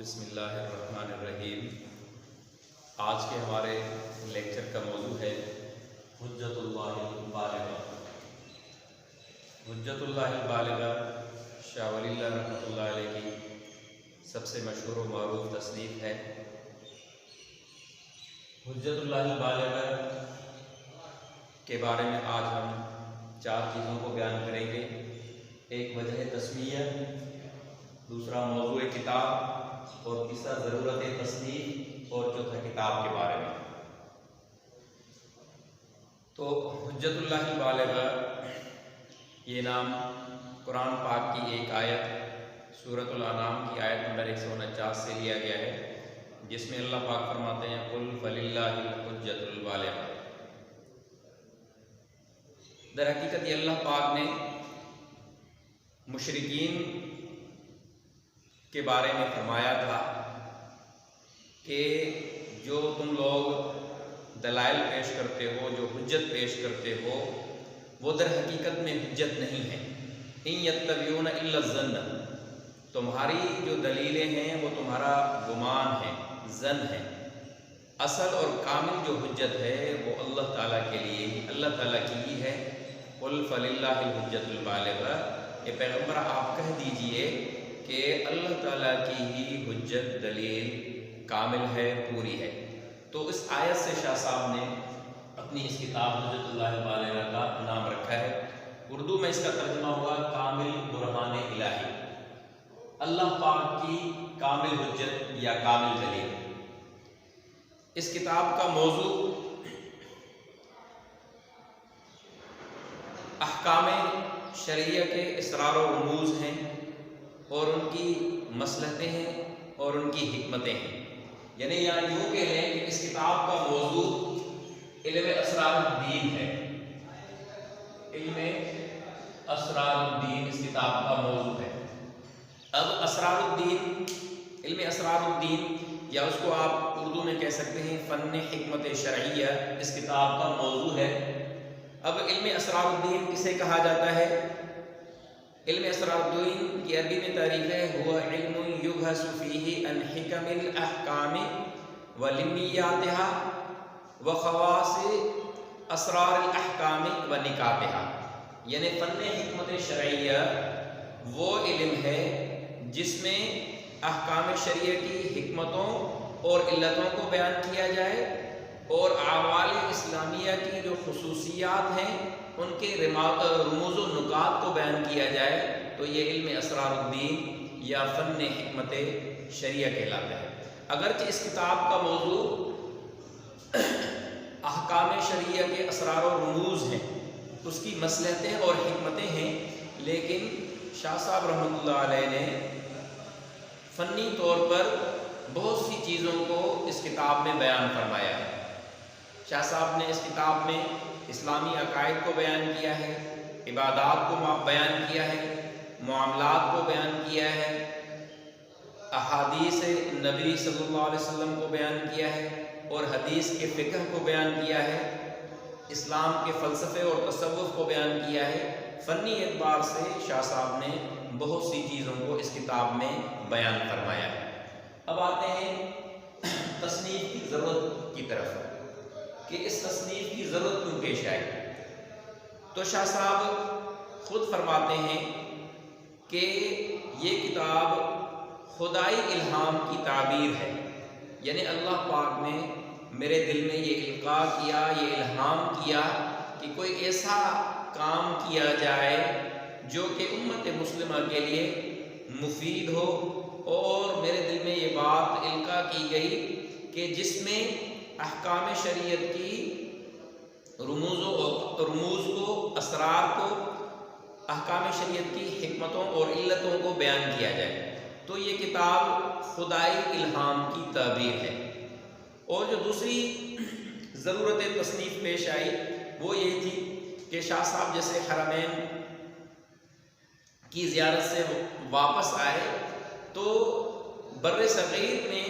بسم اللہ الرحمن الرحیم۔ آج کے ہمارے لیکچر کا موضوع ہے حجت اللہ البالغہ۔ حجت اللہ البالغہ شاہ ولی اللہ رحمۃ اللہ علیہ کی سب سے مشہور و معروف تصنیف ہے۔ حجت اللہ البالغہ کے بارے میں آج ہم 4 چیزوں کو بیان کریں گے۔ ایک وجہ تسمیہ، دوسرا موضوع کتاب، اور تیسرا ضرورت تصنیف، اور چوتھا کتاب کے بارے میں۔ تو حجت اللہ البالغہ یہ نام قرآن پاک کی ایک آیت سورۃ الانعام کی آیت نمبر 149 سے لیا گیا ہے، جس میں اللہ پاک فرماتے ہیں قل فللہ الحجۃ البالغہ۔ در حقیقت یہ اللہ پاک نے مشرکین کے بارے میں فرمایا تھا کہ جو تم لوگ دلائل پیش کرتے ہو، جو حجت پیش کرتے ہو، وہ در حقیقت میں حجت نہیں ہے۔ ان یتبعون الا الظن، تمہاری جو دلیلیں ہیں وہ تمہارا گمان ہے، ظن ہے۔ اصل اور کامل جو حجت ہے وہ اللہ تعالیٰ کے لیے ہی، اللہ تعالیٰ کی ہی ہے۔ قل فللہ الحجۃ البالغہ، کہ پیغمبر آپ کہہ دیجئے کہ اللہ تعالیٰ کی ہی حجت دلیل کامل ہے، پوری ہے۔ تو اس آیت سے شاہ صاحب نے اپنی اس کتاب حجت اللہ البالغہ کا نام رکھا ہے۔ اردو میں اس کا ترجمہ ہوا کامل برہان الہی، اللہ پاک کی کامل حجت یا کامل دلیل۔ اس کتاب کا موضوع احکام شرعیہ کے اسرار و رموز ہیں، اور ان کی مصلحتیں ہیں اور ان کی حکمتیں ہیں۔ یعنی یوں کہہ لیں کہ اس کتاب کا موضوع علم اسرار الدین ہے۔ علم اسرار الدین اس کتاب کا موضوع ہے۔ اب اسرار الدین، علم اسرار الدین، یا اس کو آپ اردو میں کہہ سکتے ہیں فن حکمت شرعیہ، اس کتاب کا موضوع ہے۔ اب علم اسرار الدین کسے کہا جاتا ہے؟ علم اسرار الدین کی عربی میں تعریف ہے ہوا علم یبحث فیہ عن حکم الاحکام ولمیاتها وخواص اسرار الاحکام ونکاتها۔ یعنی فن حکمت شرعیہ وہ علم ہے جس میں احکام شرعیہ کی حکمتوں اور علتوں کو بیان کیا جائے، اور اعمال اسلامیہ کی جو خصوصیات ہیں ان کے رموز و نکات کو بیان کیا جائے، تو یہ علم اسرار الدین یا فن حکمت شرعیہ کہلاتا ہے۔ اگرچہ اس کتاب کا موضوع احکام شرعیہ کے اسرار و رموز ہیں، اس کی مصلحتیں اور حکمتیں ہیں، لیکن شاہ صاحب رحمۃ اللہ علیہ نے فنی طور پر بہت سی چیزوں کو اس کتاب میں بیان فرمایا ہے۔ شاہ صاحب نے اس کتاب میں اسلامی عقائد کو بیان کیا ہے، عبادات کو بیان کیا ہے، معاملات کو بیان کیا ہے، احادیث نبی صلی اللہ علیہ وسلم کو بیان کیا ہے، اور حدیث کے فقہ کو بیان کیا ہے، اسلام کے فلسفے اور تصوف کو بیان کیا ہے۔ فنی اعتبار سے شاہ صاحب نے بہت سی چیزوں کو اس کتاب میں بیان فرمایا ہے۔ اب آتے ہیں تصنیف کی ضرورت کی طرف، کہ اس تصنیف کی ضرورت کیوں پیش آئی۔ تو شاہ صاحب خود فرماتے ہیں کہ یہ کتاب خدائی الہام کی تعبیر ہے، یعنی اللہ پاک نے میرے دل میں یہ القاء کیا، یہ الہام کیا کہ کوئی ایسا کام کیا جائے جو کہ امت مسلمہ کے لیے مفید ہو، اور میرے دل میں یہ بات القاء کی گئی کہ جس میں احکام شریعت کی رموز کو، اسرار کو، احکام شریعت کی حکمتوں اور علتوں کو بیان کیا جائے۔ تو یہ کتاب خدائی الہام کی تعبیر ہے۔ اور جو دوسری ضرورت تصنیف پیش آئی وہ یہ تھی کہ شاہ صاحب جیسے حرمین کی زیارت سے واپس آئے تو بر صغیر میں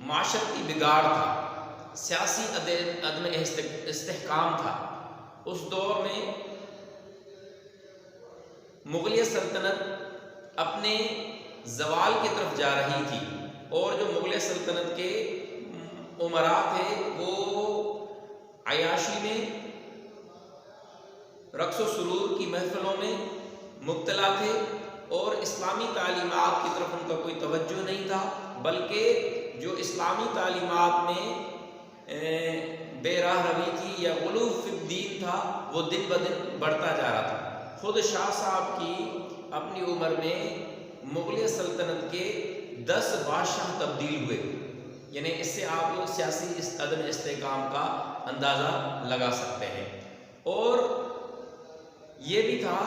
معاشرتی بگاڑ تھا، سیاسی عدم استحکام تھا۔ اس دور میں مغلیہ سلطنت اپنے زوال کی طرف جا رہی تھی، اور جو مغلیہ سلطنت کے امراء تھے وہ عیاشی میں، رقص و سرور کی محفلوں میں مبتلا تھے، اور اسلامی تعلیمات کی طرف ان کا کوئی توجہ نہیں تھا، بلکہ جو اسلامی تعلیمات میں بے راہ روی تھی یا غلو فی الدین تھا وہ دن بدن بڑھتا جا رہا تھا۔ خود شاہ صاحب کی اپنی عمر میں مغلیہ سلطنت کے 10 بادشاہ تبدیل ہوئے، یعنی اس سے آپ سیاسی عدم استحکام کا اندازہ لگا سکتے ہیں۔ اور یہ بھی تھا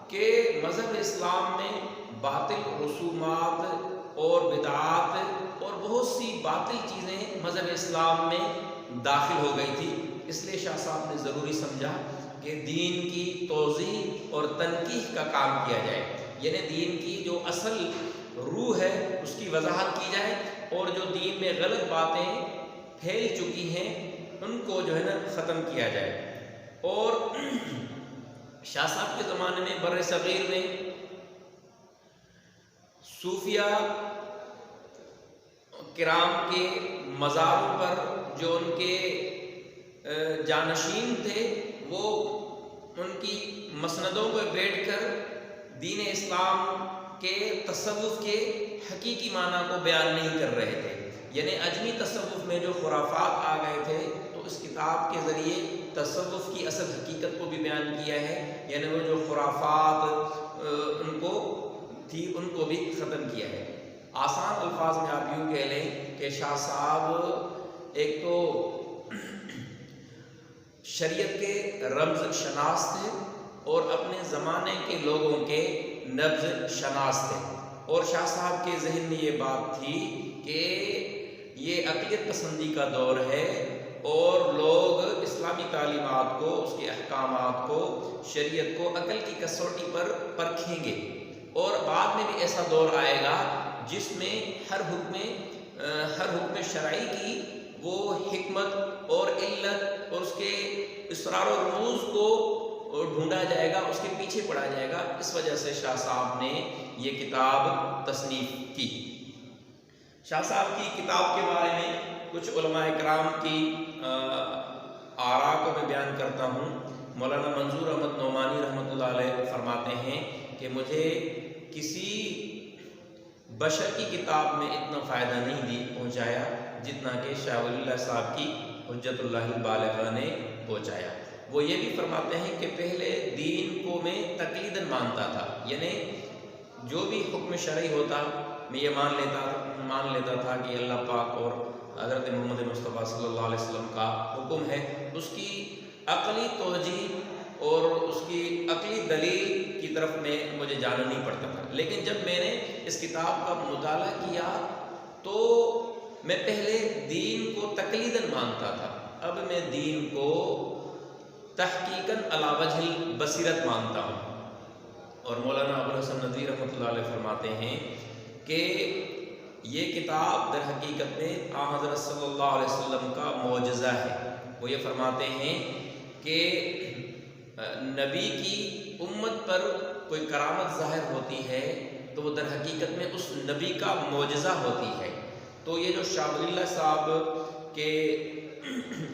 کہ مذہب اسلام میں باطل رسومات اور بدعات اور بہت سی باطل چیزیں مذہب اسلام میں داخل ہو گئی تھی، اس لیے شاہ صاحب نے ضروری سمجھا کہ دین کی توضیح اور تنقیح کا کام کیا جائے، یعنی دین کی جو اصل روح ہے اس کی وضاحت کی جائے، اور جو دین میں غلط باتیں پھیل چکی ہیں ان کو جو ہے نا ختم کیا جائے۔ اور شاہ صاحب کے زمانے میں بر صغیر میں صوفیہ کرام کے مزاروں پر جو ان کے جانشین تھے وہ ان کی مسندوں پر بیٹھ کر دین اسلام کے تصوف کے حقیقی معنی کو بیان نہیں کر رہے تھے، یعنی اجمی تصوف میں جو خرافات آ گئے تھے تو اس کتاب کے ذریعے تصوف کی اصل حقیقت کو بھی بیان کیا ہے، یعنی وہ جو خرافات ان کو تھی ان کو بھی ختم کیا ہے۔ آسان الفاظ میں آپ یوں کہہ لیں کہ شاہ صاحب ایک تو شریعت کے رمز شناس تھے اور اپنے زمانے کے لوگوں کے نبض شناس تھے، اور شاہ صاحب کے ذہن میں یہ بات تھی کہ یہ عقلیت پسندی کا دور ہے اور لوگ اسلامی تعلیمات کو، اس کے احکامات کو، شریعت کو عقل کی کسوٹی پر پرکھیں گے، اور بعد میں بھی ایسا دور آئے گا جس میں ہر حکم شرعی کی وہ حکمت اور علت اور اس کے اسرار و رموز کو ڈھونڈا جائے گا، اس کے پیچھے پڑا جائے گا۔ اس وجہ سے شاہ صاحب نے یہ کتاب تصنیف کی۔ شاہ صاحب کی کتاب کے بارے میں کچھ علماء کرام کی آراء کو میں بیان کرتا ہوں۔ مولانا منظور احمد نعمانی رحمۃ اللہ علیہ فرماتے ہیں کہ مجھے کسی بشر کی کتاب میں اتنا فائدہ نہیں پہنچایا جتنا کہ شاہ ولی اللہ صاحب کی حجت اللہ البالغہ نے پہنچایا۔ وہ یہ بھی فرماتے ہیں کہ پہلے دین کو میں تقلیداً مانتا تھا، یعنی جو بھی حکم شرعی ہوتا میں یہ مان لیتا تھا کہ اللہ پاک اور حضرت محمد مصطفیٰ صلی اللہ علیہ وسلم کا حکم ہے، اس کی عقلی توجیہ اور اس کی عقلی دلیل کی طرف میں مجھے جانا نہیں پڑتا تھا۔ لیکن جب میں نے اس کتاب کا مطالعہ کیا تو میں پہلے دین کو تقلیداً مانتا تھا، اب میں دین کو تحقیقاً علی وجہ البصیرت مانتا ہوں۔ اور مولانا ابو الحسن ندوی رحمۃ اللہ علیہ فرماتے ہیں کہ یہ کتاب در حقیقت میں آن حضرت صلی اللہ علیہ وسلم کا معجزہ ہے۔ وہ یہ فرماتے ہیں کہ نبی کی امت پر کوئی کرامت ظاہر ہوتی ہے تو وہ در حقیقت میں اس نبی کا معجزہ ہوتی ہے۔ تو یہ جو شاہ ولی اللہ صاحب کے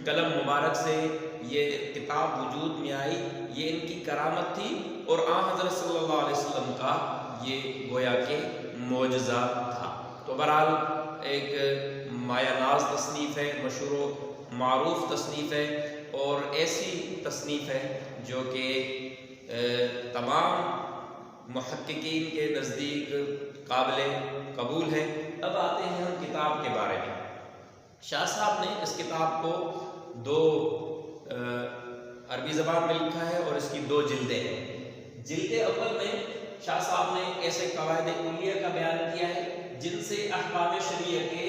قلم مبارک سے یہ کتاب وجود میں آئی، یہ ان کی کرامت تھی، اور آن حضرت صلی اللہ علیہ وسلم کا یہ گویا کہ معجزہ تھا۔ تو بہرحال ایک مایہ ناز تصنیف ہے، مشہور و معروف تصنیف ہے، اور ایسی تصنیف ہے جو کہ تمام محققین کے نزدیک قابل قبول ہے۔ اب آتے ہیں ہم کتاب کے بارے میں۔ شاہ صاحب نے اس کتاب کو 2 عربی زبان میں لکھا ہے اور اس کی 2 جلدیں ہیں۔ جلد اول میں شاہ صاحب نے ایسے قواعد کلیہ کا بیان کیا ہے جن سے احکام شریعہ کے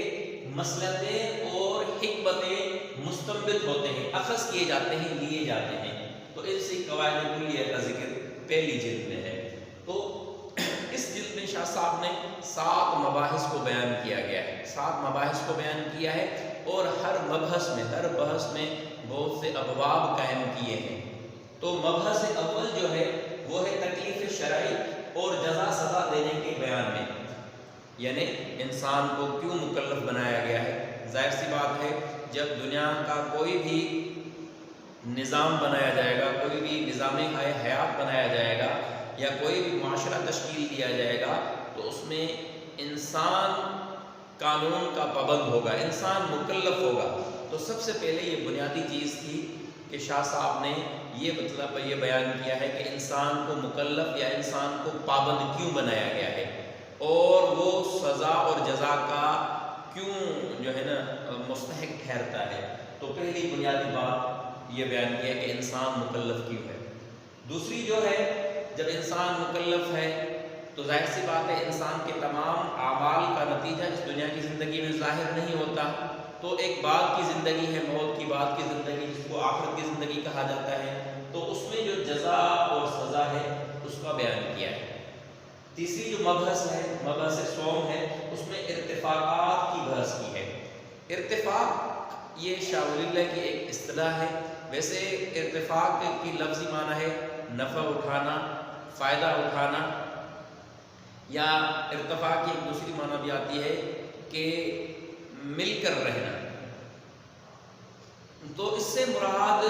مصلحتیں اور حکمتیں مستنبط ہوتے ہیں، اخذ کیے جاتے ہیں، لیے جاتے ہیں۔ تو ایسی قواعد کلیہ کا ذکر پہلی جلد میں ہے۔ تو اس جلد میں شاہ صاحب نے 7 مباحث کو بیان کیا گیا ہے، 7 مباحث کو بیان کیا ہے، اور ہر بحث میں بہت سے ابواب قائم کیے ہیں۔ تو مبحث اول جو ہے وہ ہے تکلیف شرعی اور جزا سزا دینے کے بیان میں۔ یعنی انسان کو کیوں مکلف بنایا گیا ہے؟ ظاہر سی بات ہے جب دنیا کا کوئی بھی نظام بنایا جائے گا، کوئی بھی نظام حیات بنایا جائے گا یا کوئی بھی معاشرہ تشکیل دیا جائے گا تو اس میں انسان قانون کا پابند ہوگا، انسان مکلف ہوگا۔ تو سب سے پہلے یہ بنیادی چیز تھی کہ شاہ صاحب نے یہ بیان کیا ہے کہ انسان کو مکلف یا انسان کو پابند کیوں بنایا گیا ہے اور وہ سزا اور جزا کا کیوں جو ہے نا مستحق ٹھہرتا ہے۔ تو پہلی بنیادی بات یہ بیان کیا کہ انسان مکلف کیوں ہے۔ دوسری جو ہے، جب انسان مکلف ہے تو ظاہر سی بات ہے انسان کے تمام اعمال کا نتیجہ اس دنیا کی زندگی میں ظاہر نہیں ہوتا، تو ایک بعد کی زندگی ہے، موت کی بعد کی زندگی، جس کو آخرت کی زندگی کہا جاتا ہے، تو اس میں جو جزا اور سزا ہے اس کا بیان کیا ہے۔ تیسری جو مبحث ہے، مبحث صوم ہے، اس میں ارتفاقات کی بحث کی ہے۔ ارتفاق یہ شاہ ولی اللہ کی ایک اصطلاح ہے۔ ویسے ارتفاق کی لفظی معنی ہے نفع اٹھانا، فائدہ اٹھانا، یا ارتفاع کی ایک دوسری معنی بھی آتی ہے کہ مل کر رہنا۔ تو اس سے مراد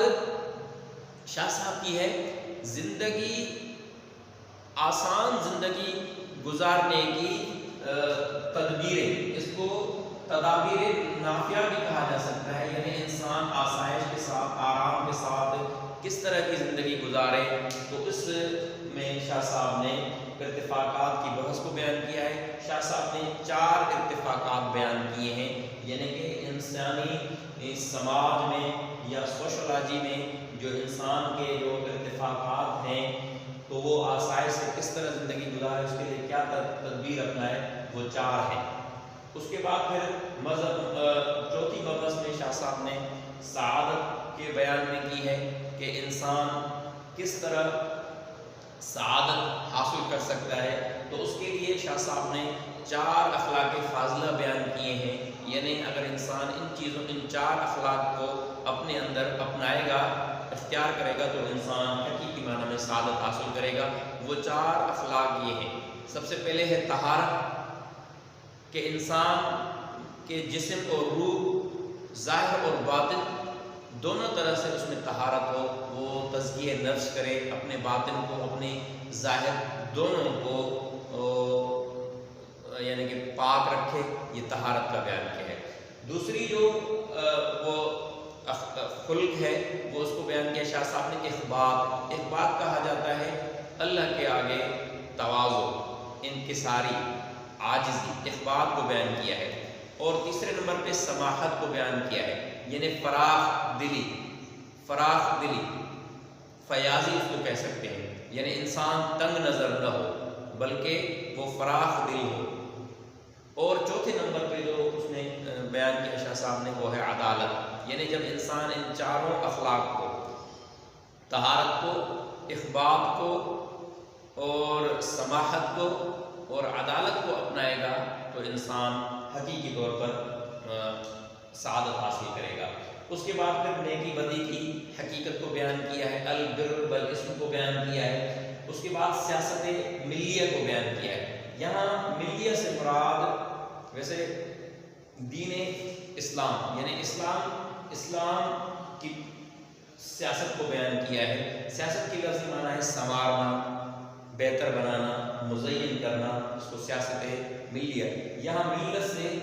شاہ صاحب کی ہے زندگی، آسان زندگی گزارنے کی تدبیریں، اس کو تدابیر نافعہ بھی کہا جا سکتا ہے، یعنی انسان آسائش کے ساتھ، آرام کے ساتھ کس طرح کی زندگی گزارے۔ تو اس میں شاہ صاحب نے ارتفاقات کی بحث کو بیان کیا ہے۔ شاہ صاحب نے 4 ارتفاقات بیان کیے ہیں، یعنی کہ انسانی سماج میں یا سوشولوجی میں جو انسان کے جو ارتفاقات ہیں تو وہ آسائش سے کس طرح زندگی گزارے، اس کے لیے کیا تدبیر اپنائے، وہ 4 ہیں۔ اس کے بعد پھر چوتھی مبحث میں شاہ صاحب نے سعادت کے بیان میں کی ہے کہ انسان کس طرح سعادت حاصل کر سکتا ہے۔ تو اس کے لیے شاہ صاحب نے 4 اخلاق فاضلہ بیان کیے ہیں، یعنی اگر انسان ان 4 اخلاق کو اپنے اندر اپنائے گا، اختیار کرے گا تو انسان حقیقی معنی میں سعادت حاصل کرے گا۔ وہ 4 اخلاق یہ ہیں۔ سب سے پہلے ہے طہارت، کہ انسان کے جسم اور روح، ظاہر اور باطن دونوں طرح سے اس میں طہارت ہو، وہ تزکیہ نفس کرے، اپنے باطن کو اپنے ظاہر دونوں کو یعنی کہ پاک رکھے، یہ طہارت کا بیان کیا ہے۔ دوسری جو وہ خلق ہے وہ اس کو بیان کیا شاہ صاحب نے اخبات۔ اخبات کہا جاتا ہے اللہ کے آگے تواضع، انکساری، عاجزی، اخبات کو بیان کیا ہے۔ اور تیسرے نمبر پہ سماحت کو بیان کیا ہے، یعنی فراخ دلی، فیاضی اس کو کہہ سکتے ہیں، یعنی انسان تنگ نظر نہ ہو بلکہ وہ فراخ دل ہو۔ اور چوتھے نمبر پہ جو اس نے بیان کیا شاہ صاحب نے وہ ہے عدالت، یعنی جب انسان ان 4 اخلاق کو، طہارت کو، اخبات کو اور سماحت کو اور عدالت کو اپنائے گا تو انسان حقیقی طور پر سعادت حاصل کرے گا۔ اس کے بعد پھر نیکی بدی کی حقیقت کو بیان کیا ہے، البر والاسم کو بیان کیا ہے۔ اس کے بعد سیاست ملیہ کو بیان کیا ہے۔ یہاں ملیہ سے مراد ویسے دین اسلام، یعنی اسلام کی سیاست کو بیان کیا ہے۔ سیاست کی لفظی معنی ہے سنوارنا، بہتر بنانا، مزین کرنا، اس کو سیاست ملیہ۔ یہاں ملت سے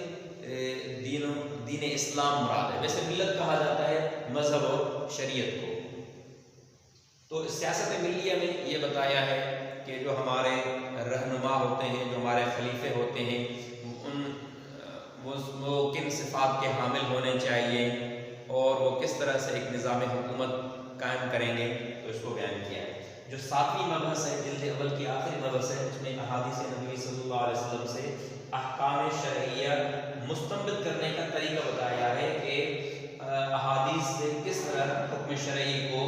دین اسلام مراد ہے۔ ویسے ملت کہا جاتا ہے مذہب اور شریعت کو۔ تو سیاست ملیہ میں یہ بتایا ہے کہ جو ہمارے رہنما ہوتے ہیں، جو ہمارے خلیفے ہوتے ہیں، وہ کن صفات کے حامل ہونے چاہیے اور وہ کس طرح سے ایک نظام حکومت قائم کریں گے، تو اس کو بیان کیا ہے۔ جو 7ویں مبحث ہے، جلد اول کی آخری مبحث ہے، اس میں احادیث نبی صلی اللہ علیہ وسلم سے احکام شرعیہ مستنبط کرنے کا طریقہ بتایا ہے کہ احادیث سے کس طرح حکم شرعی کو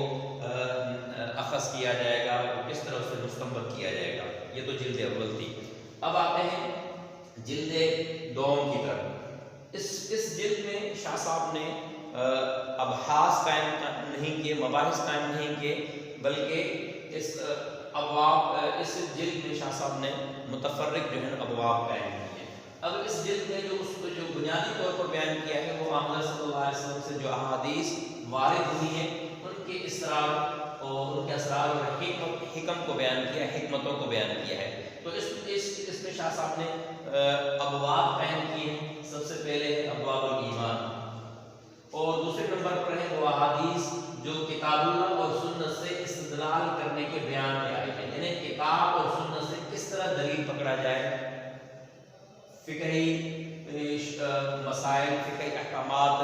اخذ کیا جائے گا، کس طرح اسے مستنبط کیا جائے گا۔ یہ تو جلد اول تھی۔ اب آتے ہیں جلد دوم کی طرف۔ اس جلد میں شاہ صاحب نے ابحاث قائم نہیں کیے، مباحث قائم نہیں کیے، بلکہ اس جلد میں شاہ صاحب نے متفرق جو ہے ابواب قائم کیے۔ اب اس جلد میں جو بنیادی طور پر بیان کیا ہے وہ آمدہ صلی اللہ علیہ وسلم سے جو احادیث وارد ہوئی ہیں ان کے اسرار اور ان کے اسرار اور حکم کو بیان کیا ہے، حکمتوں کو بیان کیا ہے۔ تو اس میں شاہ صاحب نے ابواب بیان کیے ہیں۔ سب سے پہلے ہے ابواب الایمان، اور دوسرے نمبر پر ہے وہ احادیث جو کتاب اللہ اور سنت سے استدلال کرنے کے بیان میں آئے ہیں، یعنی کتاب اور سنت سے کس طرح دلیل پکڑا جائے، فقہی مسائل، فقہی احکامات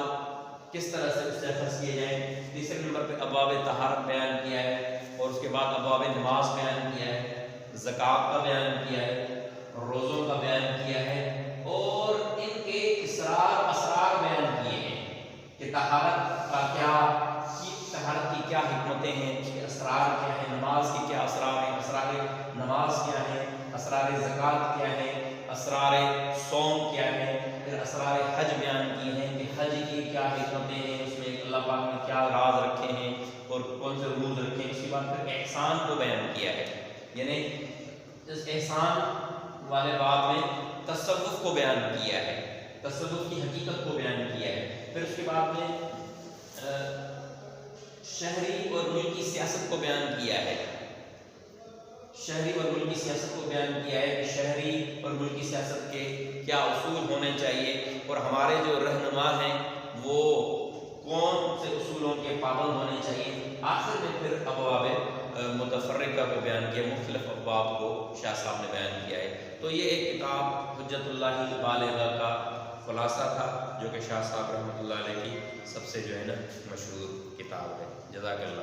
کس طرح سے اس سے اخذ کیے جائیں۔ تیسرے نمبر پہ ابواب طہارت بیان کیا ہے، اور اس کے بعد ابواب نماز بیان کیا ہے، زکوٰۃ کا بیان کیا ہے، روزوں کا بیان کیا ہے، اور ان کے اسرار بیان کیے ہیں کہ طہارت کی کیا حکمتیں ہیں، اس کے اسرار کیا ہیں، نماز کی کیا اسرار ہیں، اسرار نماز کیا ہیں، اسرار زکوٰۃ کیا ہیں، اسرار صوم کیا ہے، پھر اسرار حج بیان کیے ہیں کہ حج کی کیا حکمتیں ہیں، اس میں اللہ پاک نے کیا راز رکھے ہیں اور کون سے رموز رکھے ہیں۔ اس کے بعد پھر احسان کو بیان کیا ہے، یعنی اس احسان والے باب میں تصوف کو بیان کیا ہے، تصوف کی حقیقت کو بیان کیا ہے۔ پھر اس کے بعد میں شہری اور ملکی سیاست کو بیان کیا ہے، شہری اور ملکی سیاست کو بیان کیا ہے کہ شہری اور ملکی سیاست کے کیا اصول ہونے چاہیے، اور ہمارے جو رہنما ہیں وہ کون سے اصولوں کے پابند ہونے چاہیے۔ آخر میں پھر ابواب متفرقہ کو بیان کیا، مختلف ابواب کو شاہ صاحب نے بیان کیا ہے۔ تو یہ ایک کتاب حجت اللہ البالغہ کا خلاصہ تھا، جو کہ شاہ صاحب رحمۃ اللہ علیہ کی سب سے جو ہے نا مشہور کتاب ہے۔ جزاک اللہ۔